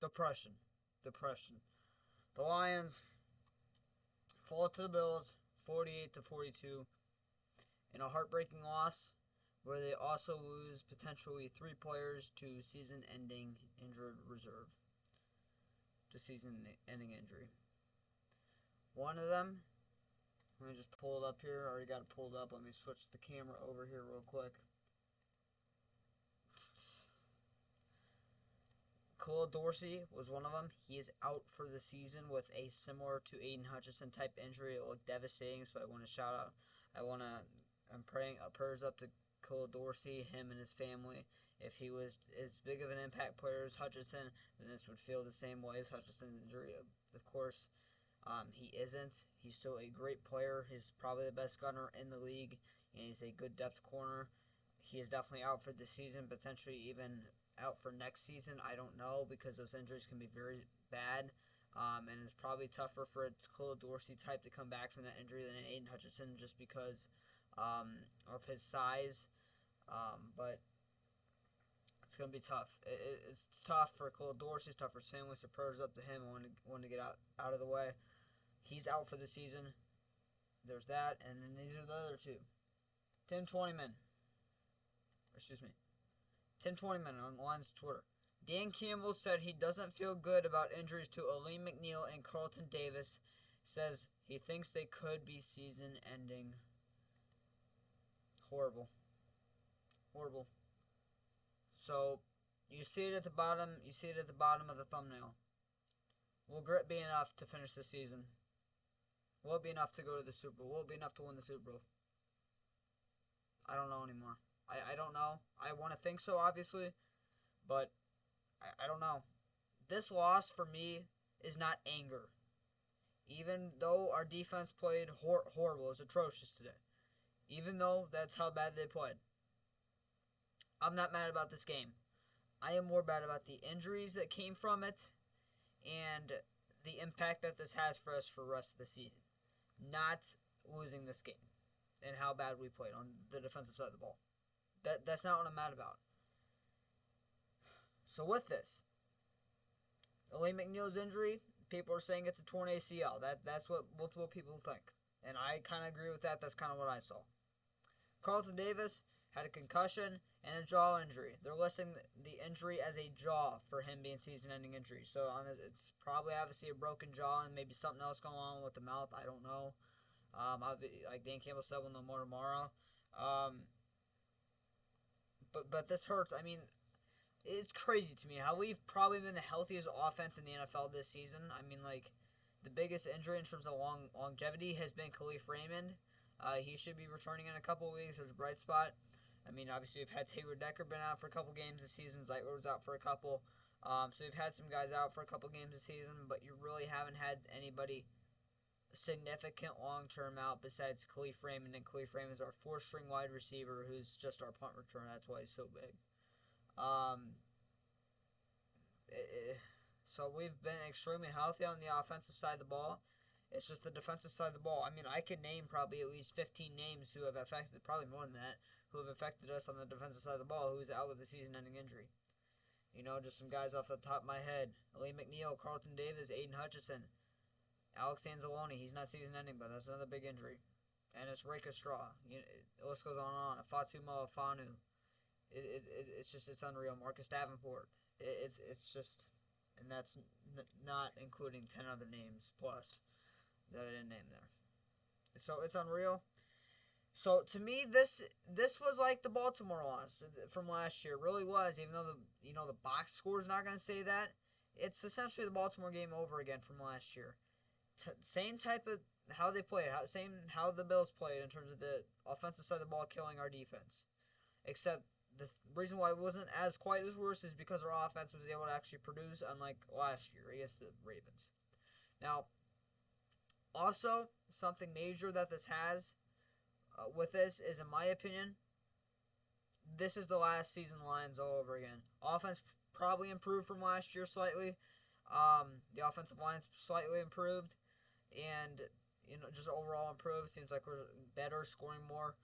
Depression. Depression. The Lions fall to the Bills 48-42 in a heartbreaking loss where they also lose potentially 3 players to season-ending injured reserve. To season-ending injury. One of them, let me just pull it up here. I already got it pulled up. Let me switch the camera over here real quick. Khalil Dorsey was one of them. He is out for the season with a similar to Aiden Hutchinson type injury. It looked devastating, so I want to shout out. I'm praying prayers up to Khalil Dorsey, him and his family. If he was as big of an impact player as Hutchinson, then this would feel the same way as Hutchinson's injury. Of course, he isn't. He's still a great player. He's probably the best gunner in the league, and he's a good depth corner. He is definitely out for the season, potentially even out for next season. I don't know because those injuries can be very bad. And it's probably tougher for a Khalil Dorsey type to come back from that injury than an Aiden Hutchinson just because of his size. But it's going to be tough. It's tough for Khalil Dorsey. It's tough for St. Louis. So prayers up to him. I want to get out of the way. He's out for the season. There's that. And then these are the other two. Tim Twentyman. Tim Twentyman on Lions Twitter. Dan Campbell said he doesn't feel good about injuries to Aleem McNeil and Carlton Davis. Says he thinks they could be season-ending. Horrible. Horrible. So, you see it at the bottom. You see it at the bottom of the thumbnail. Will grit be enough to finish the season? Will it be enough to go to the Super Bowl? Will it be enough to win the Super Bowl? I don't know anymore. I don't know. I want to think so, obviously, but I don't know. This loss for me is not anger. Even though our defense played horrible, it was atrocious today. Even though that's how bad they played. I'm not mad about this game. I am more mad about the injuries that came from it and the impact that this has for us for the rest of the season. Not losing this game and how bad we played on the defensive side of the ball. That's not what I'm mad about. So with this, Aleem McNeil's injury, people are saying it's a torn ACL. That's what multiple people think. And I kind of agree with that. That's kind of what I saw. Carlton Davis had a concussion and a jaw injury. They're listing the injury as a jaw for him being season-ending injury. So it's probably obviously a broken jaw and maybe something else going on with the mouth. I don't know. Like Dan Campbell said, we'll know more tomorrow. But this hurts. I mean, it's crazy to me how we've probably been the healthiest offense in the NFL this season. I mean, like, the biggest injury in terms of longevity has been Khalif Raymond. He should be returning in a couple of weeks. There's a bright spot. I mean, obviously, we've had Taylor Decker been out for a couple games this season. Zeitler was out for a couple. So we've had some guys out for a couple games this season, but you really haven't had anybody significant long-term out besides Khalif Raymond. And Khalif Raymond is our fourth-string wide receiver who's just our punt returner. That's why he's so big. Um, so we've been extremely healthy on the offensive side of the ball. It's just the defensive side of the ball. I mean, I could name probably at least 15 names who have affected, probably more than that, who have affected us on the defensive side of the ball who's out with a season-ending injury. You know, just some guys off the top of my head. Aleem McNeil, Carlton Davis, Aiden Hutchinson, Alex Anzalone. He's not season-ending, but that's another big injury. And it's Reka Straw. The list goes on and on. Fatu Malafanu. It's unreal. Marcus Davenport. It's just, and that's not including 10 other names plus that I didn't name there. So it's unreal. So to me, this was like the Baltimore loss from last year. It really was, even though the box score is not going to say that. It's essentially the Baltimore game over again from last year. Same type of how they played, how the Bills played in terms of the offensive side of the ball killing our defense. Except the reason why it wasn't as quite as worse is because our offense was able to actually produce, unlike last year against the Ravens. Now, also, something major that this has with this is, in my opinion, this is the last season Lions all over again. Offense probably improved from last year slightly. The offensive line's slightly improved. And, just overall improved. Seems like we're better, scoring more.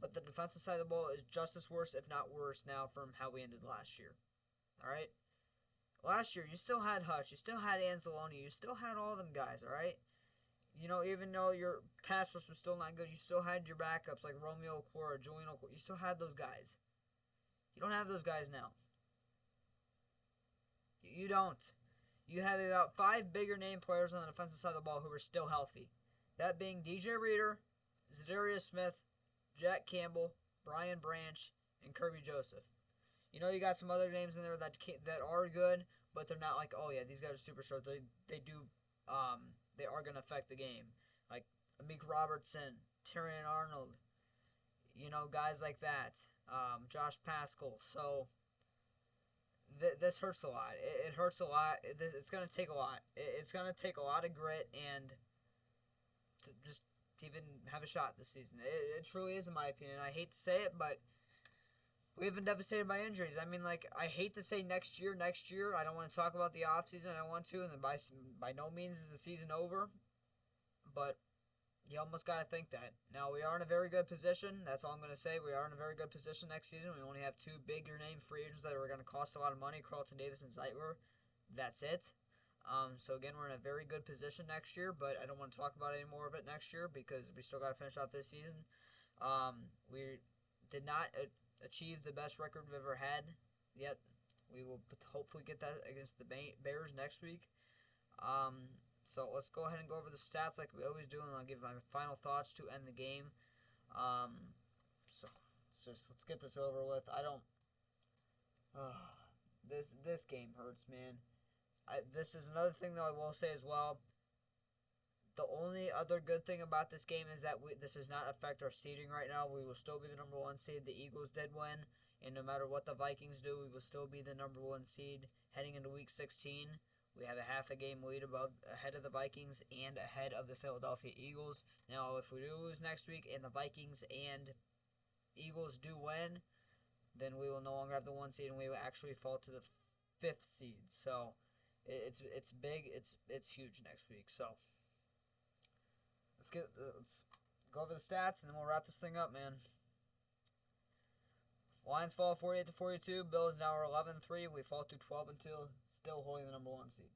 But the defensive side of the ball is just as worse, if not worse, now from how we ended last year. All right? last year you still had Hutch, you still had Anzalone, you still had all them guys, all right? You know, even though your pass rush was still not good, you still had your backups like Romeo Okwara, Julian Okwara. You still had those guys. You don't have those guys now. You don't. You have about 5 bigger name players on the defensive side of the ball who are still healthy. That being DJ Reader, Zadarius Smith, Jack Campbell, Brian Branch, and Kirby Joseph. You know, you got some other names in there that are good, but they're not like, oh yeah, these guys are superstars. They are gonna affect the game. Like Amik Robertson, Terrion Arnold, you know, guys like that. Josh Pascal. So this hurts a lot. It hurts a lot. It's gonna take a lot. It's gonna take a lot of grit and to just even have a shot this season. It truly is, in my opinion. I hate to say it, but we've been devastated by injuries. I mean, like, I hate to say next year. I don't want to talk about the offseason. I want to, and by no means is the season over. But you almost got to think that. Now, we are in a very good position. That's all I'm going to say. We are in a very good position next season. We only have 2 bigger name free agents that are going to cost a lot of money, Carlton Davis and Zeitler. That's it. So again, we're in a very good position next year, but I don't want to talk about any more of it next year because we still got to finish out this season. We did not achieve the best record we've ever had yet. We will hopefully get that against the Bears next week. So let's go ahead and go over the stats like we always do, and I'll give my final thoughts to end the game. So let's get this over with. This game hurts, man. This is another thing that I will say as well. The only other good thing about this game is that this does not affect our seeding right now. We will still be the number 1 seed. The Eagles did win, and no matter what the Vikings do, we will still be the number 1 seed heading into Week 16. We have a half a game lead ahead of the Vikings and ahead of the Philadelphia Eagles. Now, if we do lose next week and the Vikings and Eagles do win, then we will no longer have the 1 seed and we will actually fall to the 5th seed. So it's big. It's huge next week. So let's go over the stats and then we'll wrap this thing up, man. Lions fall 48-42. Bills now are 11-3. We fall to 12-2, still holding the number 1 seed.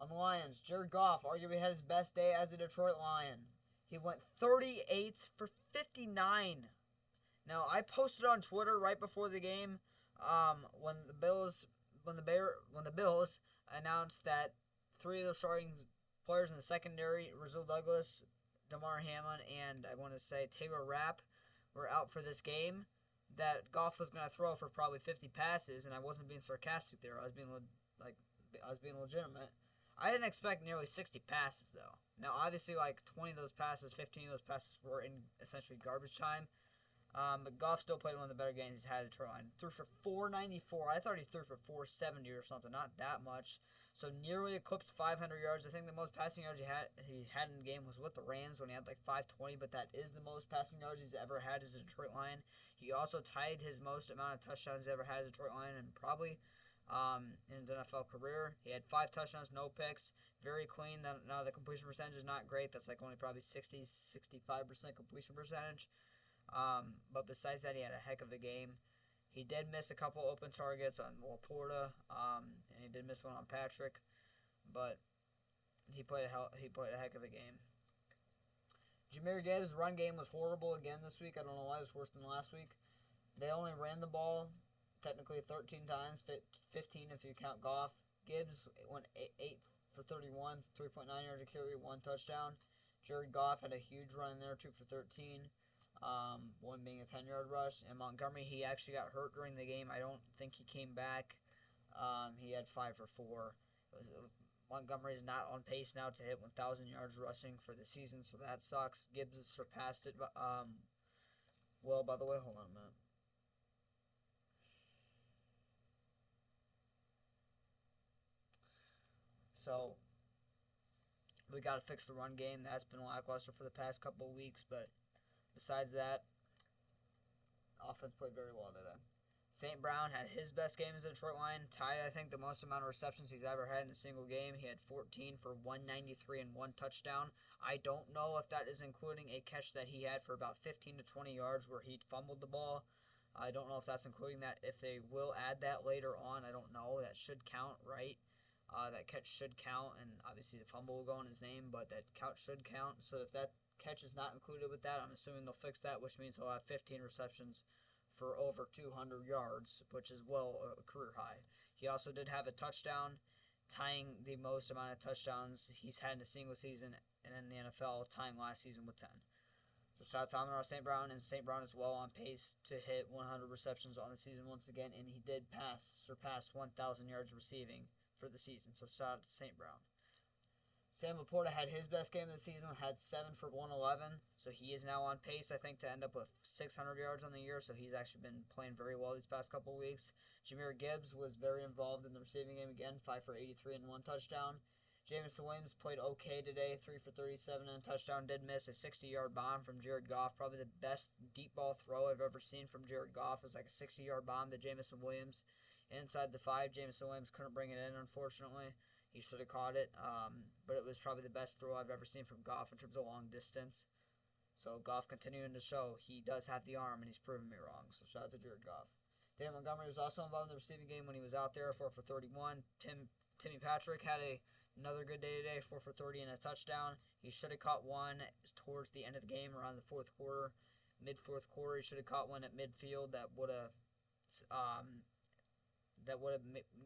On the Lions, Jared Goff arguably had his best day as a Detroit Lion. He went 38 for 59. Now I posted on Twitter right before the game when the Bills announced that 3 of the starting players in the secondary, Rasul Douglas, Damar Hamlin, and I want to say Taylor Rapp, were out for this game, that Goff was going to throw for probably 50 passes, and I wasn't being sarcastic there. I was being legitimate. I didn't expect nearly 60 passes, though. Now, obviously, like 20 of those passes, 15 of those passes were in essentially garbage time. But Goff still played one of the better games he's had at Detroit. Threw for 494. I thought he threw for 470 or something. Not that much. So nearly eclipsed 500 yards. I think the most passing yards he had in the game was with the Rams when he had like 520. But that is the most passing yards he's ever had as a Detroit Lion. He also tied his most amount of touchdowns he's ever had as a Detroit Lion, and probably in his NFL career. He had 5 touchdowns, no picks. Very clean. Now the completion percentage is not great. That's like only probably 65% completion percentage. But besides that, he had a heck of a game. He did miss a couple open targets on Laporta, and he did miss one on Patrick, but he played a heck of a game. Jahmyr Gibbs' run game was horrible again this week. I don't know why it was worse than last week. They only ran the ball technically 13 times, 15 if you count Goff. Gibbs went 8 for 31, 3.9 yards a carry, 1 touchdown. Jared Goff had a huge run in there, 2 for 13. One being a 10-yard rush. And Montgomery, he actually got hurt during the game. I don't think he came back. He had 5 for 4. Montgomery is not on pace now to hit 1,000 yards rushing for the season, so that sucks. Gibbs has surpassed it. Well, by the way, hold on a minute. So we got to fix the run game. That's been lackluster for the past couple of weeks, but besides that, offense played very well today. St. Brown had his best game as a Detroit Lion, tied, I think, the most amount of receptions he's ever had in a single game. He had 14 for 193 and 1 touchdown. I don't know if that is including a catch that he had for about 15 to 20 yards where he fumbled the ball. I don't know if that's including that. If they will add that later on, I don't know. That should count, right? That catch should count, and obviously the fumble will go in his name, but that count should count. So if that catch is not included with that, I'm assuming they'll fix that, which means he'll have 15 receptions for over 200 yards, which is well a career high. He also did have a touchdown, tying the most amount of touchdowns he's had in a single season and in the NFL, tying last season with 10. So shout out to Amon-Ra St. Brown, and St. Brown is well on pace to hit 100 receptions on the season once again, and he did surpass 1,000 yards receiving for the season. So shout out to St. Brown. Sam Laporta had his best game of the season, had 7 for 111, so he is now on pace, I think, to end up with 600 yards on the year, so he's actually been playing very well these past couple of weeks. Jahmyr Gibbs was very involved in the receiving game again, 5 for 83 and 1 touchdown. Jameson Williams played okay today, 3 for 37 and a touchdown. Did miss a 60-yard bomb from Jared Goff. Probably the best deep ball throw I've ever seen from Jared Goff. It was like a 60-yard bomb to Jameson Williams. Inside the 5, Jameson Williams couldn't bring it in, unfortunately. He should have caught it, but it was probably the best throw I've ever seen from Goff in terms of long distance. So Goff continuing to show he does have the arm, and he's proven me wrong. So shout out to Jared Goff. Dan Montgomery was also involved in the receiving game when he was out there, 4 for 31. Timmy Patrick had another good day today, 4 for 30 and a touchdown. He should have caught one towards the end of the game, around the fourth quarter, mid-fourth quarter. He should have caught one at midfield that would have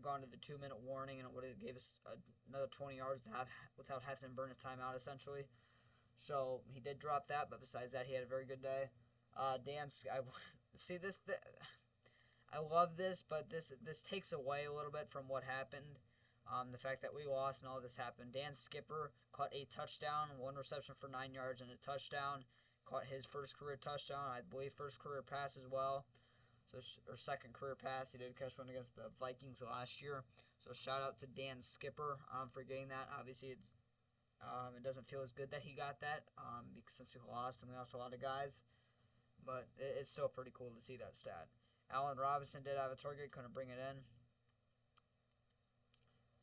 gone to the 2-minute warning, and it would have gave us another 20 yards without having to burn a timeout, essentially. So he did drop that, but besides that, he had a very good day. I love this, but this takes away a little bit from what happened. The fact that we lost and all this happened. Dan Skipper caught a touchdown, 1 reception for 9 yards and a touchdown. Caught his first career touchdown, I believe first career pass as well. Or second career pass. He did catch one against the Vikings last year. So shout out to Dan Skipper for getting that. Obviously, it doesn't feel as good that he got that because since we lost and we lost a lot of guys. But it's still pretty cool to see that stat. Allen Robinson did have a target, couldn't bring it in.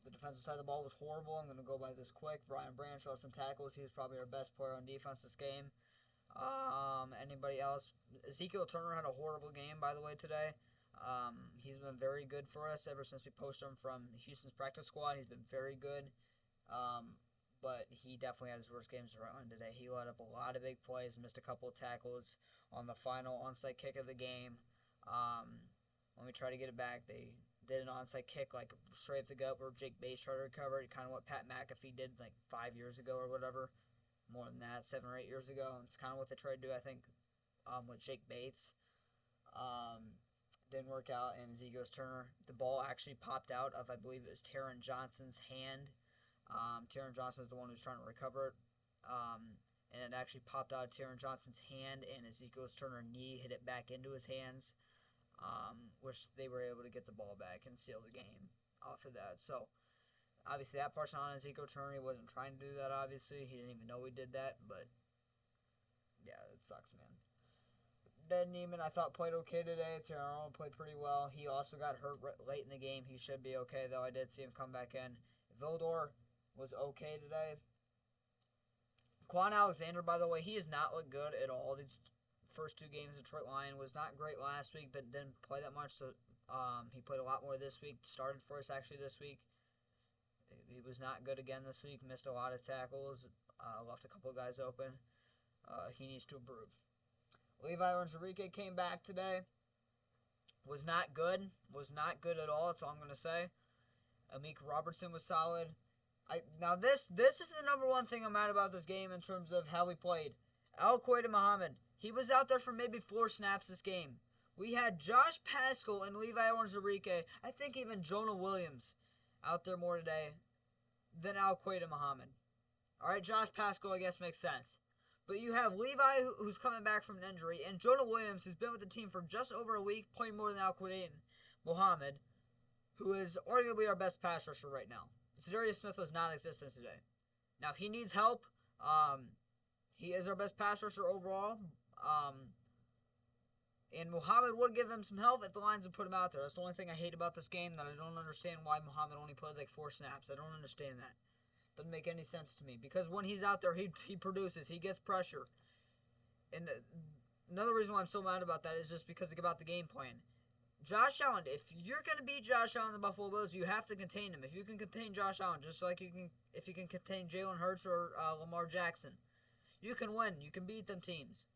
The defensive side of the ball was horrible. I'm going to go by this quick. Brian Branch lost some tackles. He was probably our best player on defense this game. Anybody else? Ezekiel Turner had a horrible game, by the way, today. He's been very good for us ever since we poached him from Houston's practice squad. He's been very good. But he definitely had his worst games around today. He let up a lot of big plays, missed a couple of tackles on the final onside kick of the game. When we tried to get it back, they did an onside kick like straight up the gut where Jake Bates tried to recover it, kind of what Pat McAfee did like 5 years ago or whatever. More than that, 7 or 8 years ago. It's kind of what they tried to do, I think, with Jake Bates. Didn't work out, and Ezekiel Turner, the ball actually popped out of, I believe it was Taron Johnson's hand. Taron Johnson is the one who's trying to recover it. And it actually popped out of Taron Johnson's hand, and Ezekiel Turner's knee hit it back into his hands, which they were able to get the ball back and seal the game off of that. So, obviously, that part's not on Ezekiel Turner. He wasn't trying to do that, obviously. He didn't even know we did that, but, yeah, it sucks, man. Ben Neiman, I thought, played okay today. Terrell played pretty well. He also got hurt late in the game. He should be okay, though. I did see him come back in. Vildor was okay today. Quan Alexander, by the way, he has not looked good at all. These first 2 games, Detroit Lion was not great last week, but didn't play that much. So he played a lot more this week. Started for us, actually, this week. He was not good again this week. Missed a lot of tackles. Left a couple of guys open. He needs to improve. Levi Onwuzurike came back today. Was not good. Was not good at all. That's all I'm going to say. Amik Robertson was solid. Now this is the number one thing I'm mad about this game in terms of how we played. Al-Qaeda Muhammad. He was out there for maybe 4 snaps this game. We had Josh Paschal and Levi Onwuzurike. I think even Jonah Williams out there more today than Al-Qaeda Muhammad. Alright, Josh Paschal I guess makes sense. But you have Levi who's coming back from an injury, and Jonah Williams who's been with the team for just over a week, playing more than Al-Qaeda Muhammad, who is arguably our best pass rusher right now. Za'Darius Smith was non-existent today. Now, he needs help. He is our best pass rusher overall. And Muhammad would give him some help if the Lions would put him out there. That's the only thing I hate about this game, that I don't understand why Muhammad only played like 4 snaps. I don't understand that. Doesn't make any sense to me. Because when he's out there, he produces. He gets pressure. And another reason why I'm so mad about that is just because about the game plan. Josh Allen, if you're going to beat Josh Allen, the Buffalo Bills, you have to contain him. If you can contain Josh Allen, just like if you can contain Jalen Hurts or Lamar Jackson, you can win. You can beat them teams.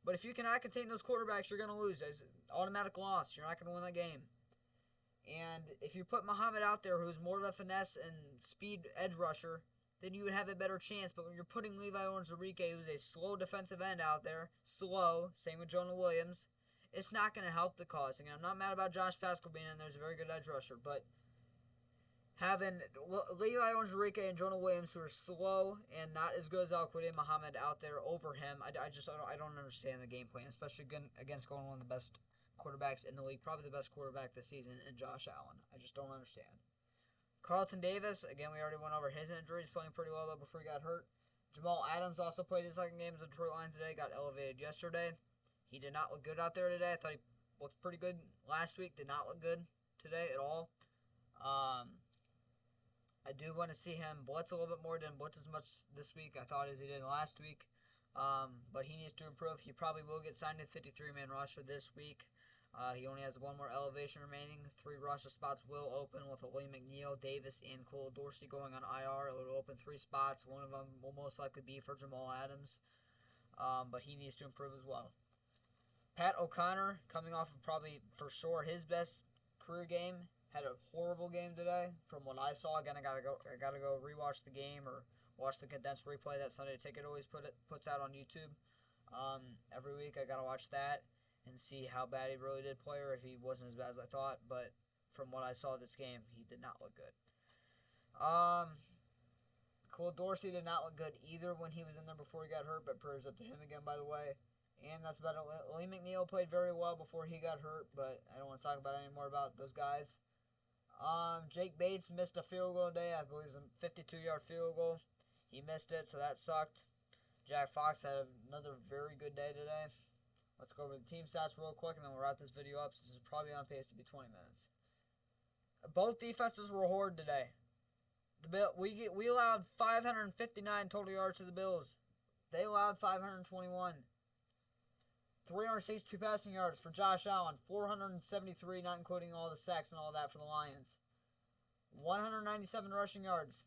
But if you cannot contain those quarterbacks, you're going to lose. It's automatic loss. You're not going to win that game. And if you put Muhammad out there, who's more of a finesse and speed edge rusher, then you would have a better chance. But when you're putting Levi Onwuzurike, who's a slow defensive end out there, same with Jonah Williams, it's not going to help the cause. And I'm not mad about Josh Pascal being in there. He's a very good edge rusher. But having Levi Onwuzurike and Jonah Williams, who are slow and not as good as Al-Quadin Muhammad out there over him, I don't understand the game plan, especially against going one of the best quarterbacks in the league, probably the best quarterback this season, and Josh Allen. I just don't understand. Carlton Davis, again, we already went over his injuries, playing pretty well though before he got hurt. Jamal Adams also played his second game as a Detroit Lion today, got elevated yesterday. He did not look good out there today. I thought he looked pretty good last week, did not look good today at all. I do want to see him blitz a little bit more, didn't blitz as much this week, I thought, as he did last week. But he needs to improve. He probably will get signed to 53-man roster this week. He only has one more elevation remaining. 3 roster spots will open with William McNeil, Davis, and Cole Dorsey going on IR. It will open 3 spots. One of them will most likely be for Jamal Adams. But he needs to improve as well. Pat O'Connor, coming off of probably, for sure, his best career game, had a horrible game today from what I saw. Again, I gotta go rewatch the game or watch the condensed replay that Sunday Ticket always puts out on YouTube. Every week I gotta watch that and see how bad he really did play, or if he wasn't as bad as I thought. But from what I saw this game, he did not look good. Cole Dorsey did not look good either when he was in there before he got hurt, but prayers up to him again, by the way. And that's about it. William McNeil played very well before he got hurt, but I don't want to talk about any more about those guys. Jake Bates missed a field goal today. I believe it was a 52-yard field goal. He missed it, so that sucked. Jack Fox had another very good day today. Let's go over the team stats real quick, and then we'll wrap this video up. This is probably on pace to be 20 minutes. Both defenses were horrid today. We allowed 559 total yards to the Bills. They allowed 521. 362 passing yards for Josh Allen. 473, not including all the sacks and all that for the Lions. 197 rushing yards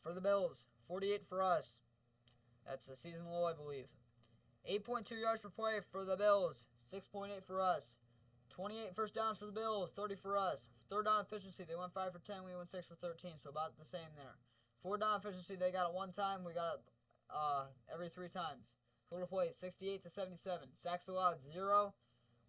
for the Bills. 48 for us. That's a season low, I believe. 8.2 yards per play for the Bills. 6.8 for us. 28 first downs for the Bills. 30 for us. Third down efficiency, they went 5 for 10. We went 6 for 13, so about the same there. Fourth down efficiency, they got it 1 time. We got it every 3 times. Total plays, 68 to 77. Sacks allowed, 0.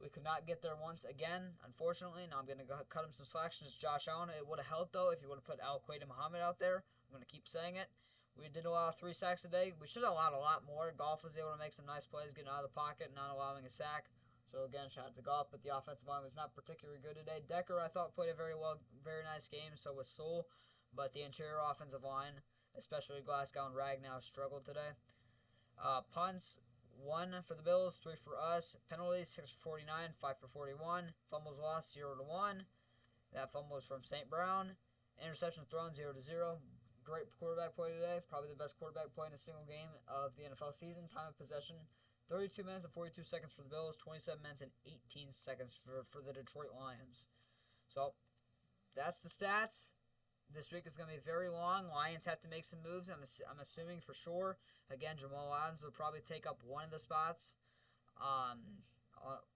We could not get there once again, unfortunately. Now I'm going to go cut him some slack since Josh Allen. It would have helped, though, if you would have put Al-Quadin Muhammad out there. I'm going to keep saying it. We did allow 3 sacks today. We should have allowed a lot more. Goff was able to make some nice plays, getting out of the pocket, not allowing a sack. So, again, shout out to Goff, but the offensive line was not particularly good today. Decker, I thought, played a very nice game, so was Sewell. But the interior offensive line, especially Glasgow and Ragnow, struggled today. Punts, 1 for the Bills, 3 for us. Penalties, 6 for 49, 5 for 41. Fumbles lost, 0 to 1. That fumble was from St. Brown. Interceptions thrown, 0 to 0. Great quarterback play today. Probably the best quarterback play in a single game of the NFL season. Time of possession, 32 minutes and 42 seconds for the Bills. 27 minutes and 18 seconds for the Detroit Lions. So, that's the stats. This week is going to be very long. Lions have to make some moves, I'm assuming for sure. Again, Jamal Adams will probably take up one of the spots.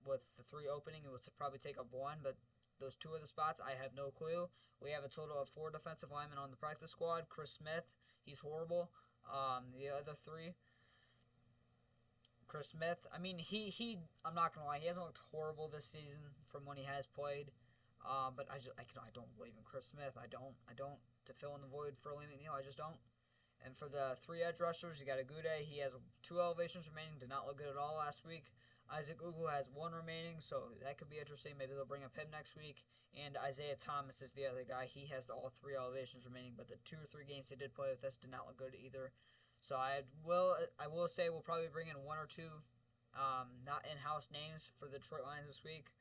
With the 3 opening, it will probably take up 1, but those 2 of the spots, I have no clue. We have a total of 4 defensive linemen on the practice squad. Chris Smith, he's horrible. The other 3, Chris Smith, I mean, I'm not going to lie, he hasn't looked horrible this season from when he has played. But I don't believe in Chris Smith. I don't. To fill in the void for Liam McNeil, I just don't. And for the 3 edge rushers, you got Agude. He has 2 elevations remaining. Did not look good at all last week. Isaac Ugu has 1 remaining, so that could be interesting. Maybe they'll bring up him next week. And Isaiah Thomas is the other guy. He has all 3 elevations remaining, but the 2 or 3 games he did play with us did not look good either. So I will say we'll probably bring in 1 or 2 not in-house names for the Detroit Lions this week.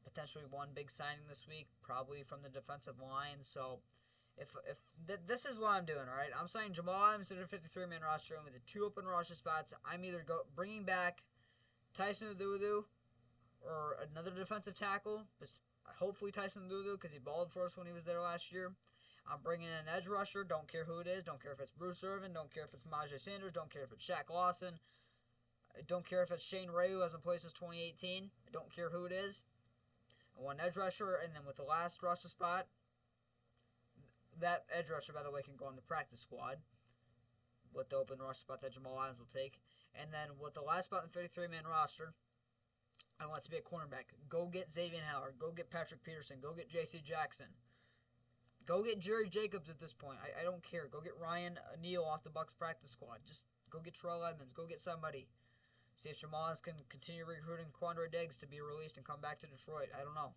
Potentially 1 big signing this week, probably from the defensive line. So this is what I'm doing, all right? I'm saying Jamal Adams to the 53-man roster, and with the 2 open roster spots, I'm either bringing back Tyson Adudu or another defensive tackle. Hopefully Tyson Adudu, because he balled for us when he was there last year. I'm bringing in an edge rusher. Don't care who it is. Don't care if it's Bruce Irvin. Don't care if it's Majay Sanders. Don't care if it's Shaq Lawson. I don't care if it's Shane Ray, who hasn't played since 2018. I don't care who it is. I want an edge rusher, and then with the last rusher spot, that edge rusher, by the way, can go on the practice squad with the open rusher spot that Jamal Adams will take. And then with the last spot in the 33-man roster, I want it to be a cornerback. Go get Xavier Howard. Go get Patrick Peterson. Go get J.C. Jackson. Go get Jerry Jacobs at this point. I don't care. Go get Ryan Neal off the Bucs practice squad. Just go get Terrell Edmonds. Go get somebody. See if Jamal Adams can continue recruiting Quandre Diggs to be released and come back to Detroit. I don't know.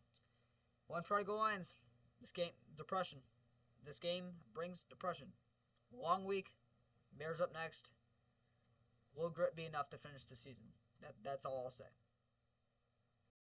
Well, I'm trying to go Lions. This game, depression. This game brings depression. Long week. Bears up next. Will grit be enough to finish the season? That's all I'll say.